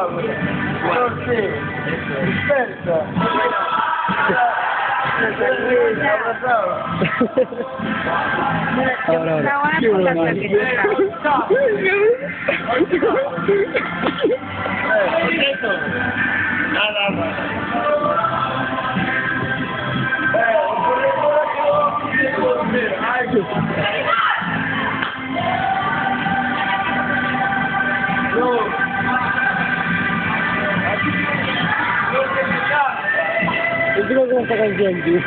abrazamos. Sí. Dispersa. Ahora. Qué Nada más. Encima con esta canción, tío.